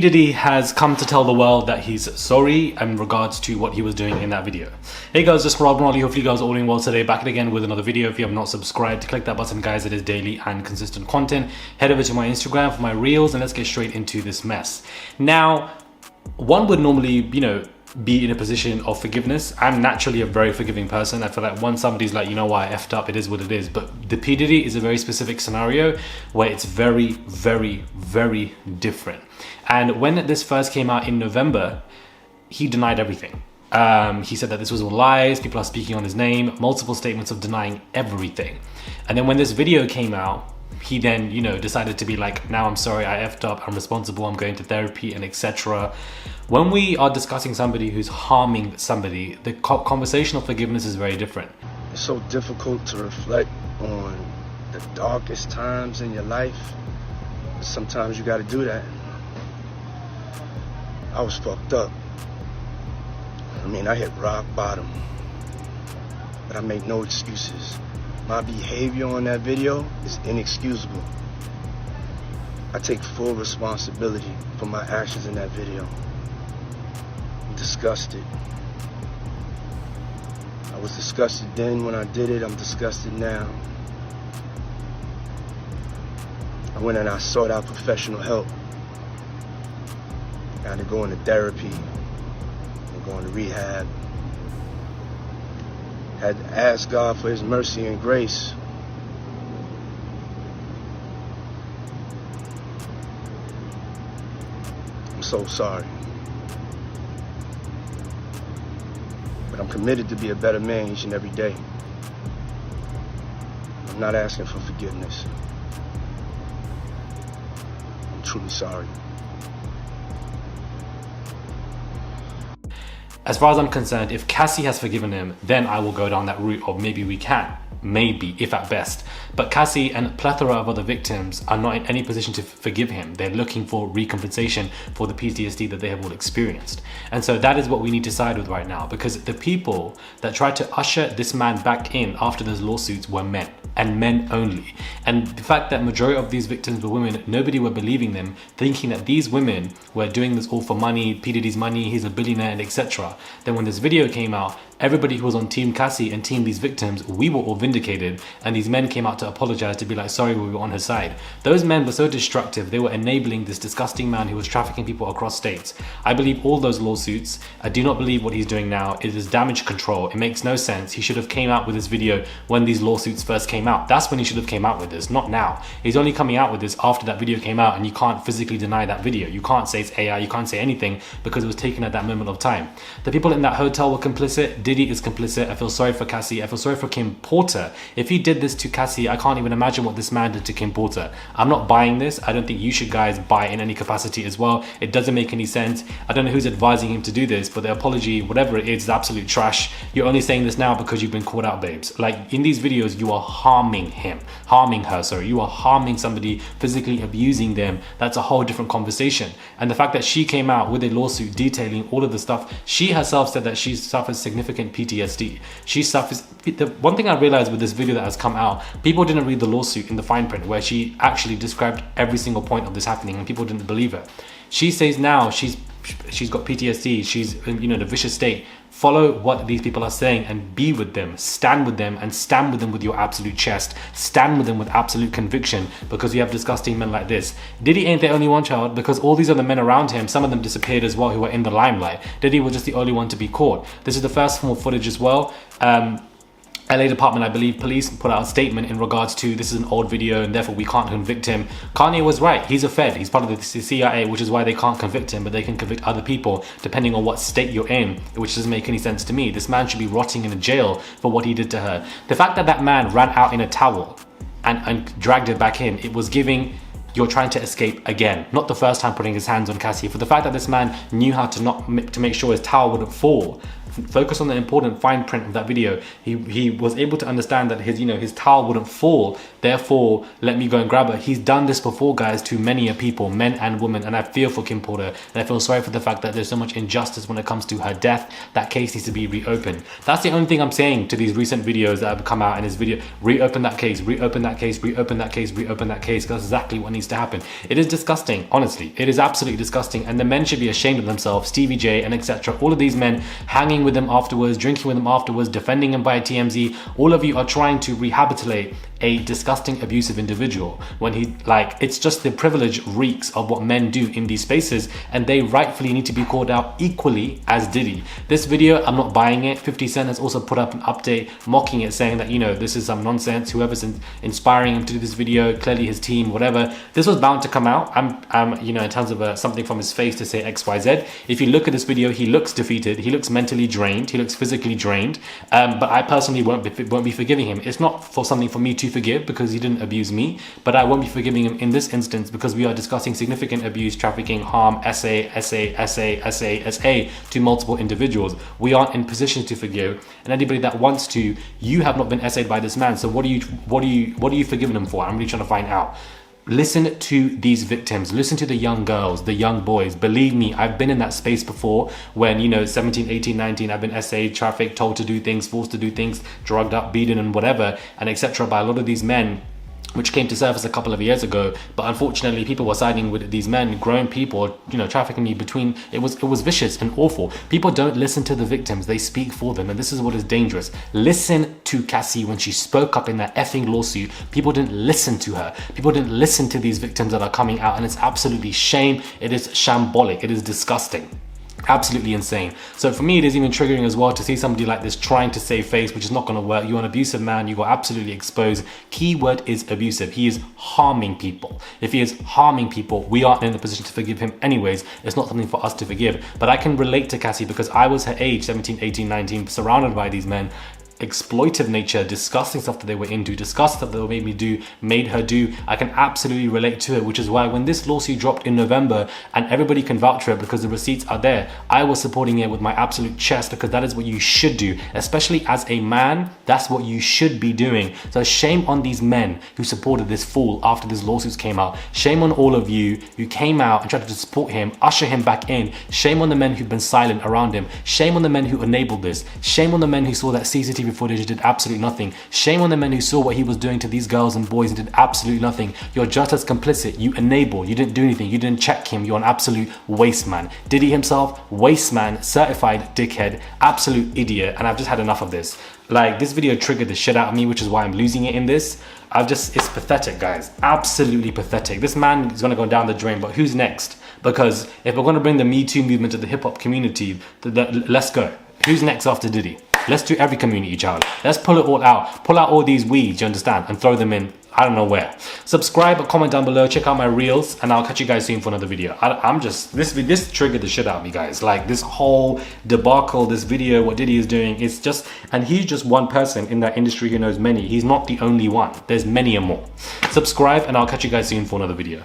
Diddy has come to tell the world that he's sorry in regards to what he was doing in that video. Hey guys, just Rob Ronaldo. Hopefully you guys are all doing well today. Back again with another video. If you have not subscribed, click that button guys. It is daily and consistent content. Head over to my Instagram for my reels and let's get straight into this mess. Now, one would normally, be in a position of forgiveness. I'm naturally a very forgiving person. I feel like once somebody's like, you know what, I effed up, it is what it is. But the P. Diddy is a very specific scenario where it's very, very, very different. And when this first came out in November, he denied everything. He said that this was all lies, people are speaking on his name, multiple statements of denying everything. And then when this video came out, he then, decided to be like, now I'm sorry, I effed up, I'm responsible, I'm going to therapy and etc. When we are discussing somebody who's harming somebody, the conversation of forgiveness is very different. It's so difficult to reflect on the darkest times in your life. Sometimes you gotta do that. I was fucked up. I hit rock bottom, but I make no excuses. My behavior on that video is inexcusable. I take full responsibility for my actions in that video. I'm disgusted. I was disgusted then when I did it, I'm disgusted now. I went and I sought out professional help. I had to go into therapy, and go into rehab. Had to ask God for his mercy and grace. I'm so sorry. But I'm committed to be a better man each and every day. I'm not asking for forgiveness. I'm truly sorry. As far as I'm concerned, if Cassie has forgiven him, then I will go down that route, or maybe we can. Maybe, if at best. But Cassie and a plethora of other victims are not in any position to forgive him. They're looking for recompensation for the PTSD that they have all experienced. And so that is what we need to side with right now, because the people that tried to usher this man back in after those lawsuits were men, and men only. And the fact that majority of these victims were women, nobody were believing them, thinking that these women were doing this all for money, P. Diddy's money, he's a billionaire, and etc. Then when this video came out, everybody who was on Team Cassie and Team these victims, we were all vindicated, and these men came out to apologize, to be like, sorry, we were on her side. Those men were so destructive, they were enabling this disgusting man who was trafficking people across states. I believe all those lawsuits. I do not believe what he's doing now. It is damage control. It makes no sense. He should have came out with this video when these lawsuits first came out. That's when he should have came out with this, not now. He's only coming out with this after that video came out, and you can't physically deny that video. You can't say it's AI, you can't say anything because it was taken at that moment of time. The people in that hotel were complicit. Diddy is complicit. I feel sorry for Cassie. I feel sorry for Kim Porter. If he did this to Cassie, I can't even imagine what this man did to Kim Porter. I'm not buying this. I don't think you should guys buy in any capacity as well. It doesn't make any sense. I don't know who's advising him to do this, but the apology, whatever it is absolute trash. You're only saying this now because you've been called out, babes. Like, in these videos, you are harming her, sorry. You are harming somebody, physically abusing them. That's a whole different conversation. And the fact that she came out with a lawsuit detailing all of the stuff, she herself said that she suffers significant PTSD. She suffers. The one thing I realized with this video that has come out, people didn't read the lawsuit in the fine print where she actually described every single point of this happening, and people didn't believe her. She says now she's got PTSD, she's in the vicious state. Follow what these people are saying and be with them, stand with them, and stand with them with your absolute chest. Stand with them with absolute conviction, because you have disgusting men like this. Diddy ain't the only one, child, because all these other men around him, some of them disappeared as well who were in the limelight. Diddy was just the only one to be caught. This is the first form of footage as well. LA Department, I believe, police put out a statement in regards to this is an old video and therefore we can't convict him. Kanye was right. He's a Fed. He's part of the CIA, which is why they can't convict him, but they can convict other people depending on what state you're in, which doesn't make any sense to me. This man should be rotting in a jail for what he did to her. The fact that that man ran out in a towel and dragged her back in, it was giving, you're trying to escape again. Not the first time putting his hands on Cassie. For the fact that this man knew how to make sure his towel wouldn't fall, Focus on the important fine print of that video. He was able to understand that his towel wouldn't fall, therefore let me go and grab her. He's done this before, guys, to many people, men and women, and I feel for Kim Porter, and I feel sorry for the fact that there's so much injustice when it comes to her death. That case needs to be reopened. That's the only thing I'm saying to these recent videos that have come out in this video. Reopen that case, reopen that case, reopen that case, reopen that case. That's exactly what needs to happen. It is disgusting, honestly. It is absolutely disgusting, and the men should be ashamed of themselves. Stevie J and etc. All of these men hanging with them afterwards, drinking with them afterwards, defending him by TMZ. All of you are trying to rehabilitate a disgusting, abusive individual when it's just the privilege reeks of what men do in these spaces, and they rightfully need to be called out equally as Diddy. This video, I'm not buying it. 50 Cent has also put up an update mocking it, saying that, this is some nonsense. Whoever's inspiring him to do this video, clearly his team, whatever. This was bound to come out. I'm in terms of something from his face to say XYZ. If you look at this video, he looks defeated. He looks mentally drained. He looks physically drained. But I personally won't be forgiving him. It's not for something for me to forgive because he didn't abuse me, but I won't be forgiving him in this instance because we are discussing significant abuse, trafficking, harm, SA to multiple individuals. We aren't in position to forgive, and anybody that wants to, you have not been essayed by this man. So what are you forgiving him for? I'm really trying to find out. Listen to these victims. Listen to the young girls, the young boys. Believe me, I've been in that space before when, 17, 18, 19, I've been essayed, trafficked, told to do things, forced to do things, drugged up, beaten and whatever, and etc. by a lot of these men, which came to surface a couple of years ago. But unfortunately, people were siding with these men, grown people, trafficking me between. It was vicious and awful. People don't listen to the victims, they speak for them, and this is what is dangerous. Listen to Cassie when she spoke up in that effing lawsuit. People didn't listen to her. People didn't listen to these victims that are coming out, and it's absolutely shame. It is shambolic. It is disgusting. Absolutely insane. So for me, it is even triggering as well to see somebody like this trying to save face, which is not going to work. You're an abusive man. You got absolutely exposed. Keyword is abusive. He is harming people. If he is harming people, we aren't in the position to forgive him anyways. It's not something for us to forgive. But I can relate to Cassie because I was her age, 17, 18, 19, surrounded by these men. Exploitive nature, disgusting stuff that they were into, disgusting stuff that they made her do. I can absolutely relate to it, which is why when this lawsuit dropped in November, and everybody can vouch for it because the receipts are there, I was supporting it with my absolute chest because that is what you should do, especially as a man. That's what you should be doing. So shame on these men who supported this fool after this lawsuits came out. Shame on all of you who came out and tried to support him, usher him back in. Shame on the men who've been silent around him. Shame on the men who enabled this. Shame on the men who saw that CCTV footage, did absolutely nothing. Shame on the men who saw what he was doing to these girls and boys and did absolutely nothing. You're just as complicit. You enable. You didn't do anything. You didn't check him. You're an absolute waste man. Diddy himself, waste man, certified dickhead, absolute idiot. And I've just had enough of this. This video triggered the shit out of me, which is why I'm losing it in this. It's pathetic, guys. Absolutely pathetic. This man is gonna go down the drain, but who's next? Because if we're gonna bring the Me Too movement to the hip hop community, let's go. Who's next after Diddy? Let's do every community, child. Let's pull it all out. Pull out all these weeds, you understand? And throw them in, I don't know where. Subscribe, comment down below, check out my reels, and I'll catch you guys soon for another video. This triggered the shit out of me, guys. This whole debacle, this video, what Diddy is doing, it's just, and he's just one person in that industry who knows many. He's not the only one. There's many and more. Subscribe, and I'll catch you guys soon for another video.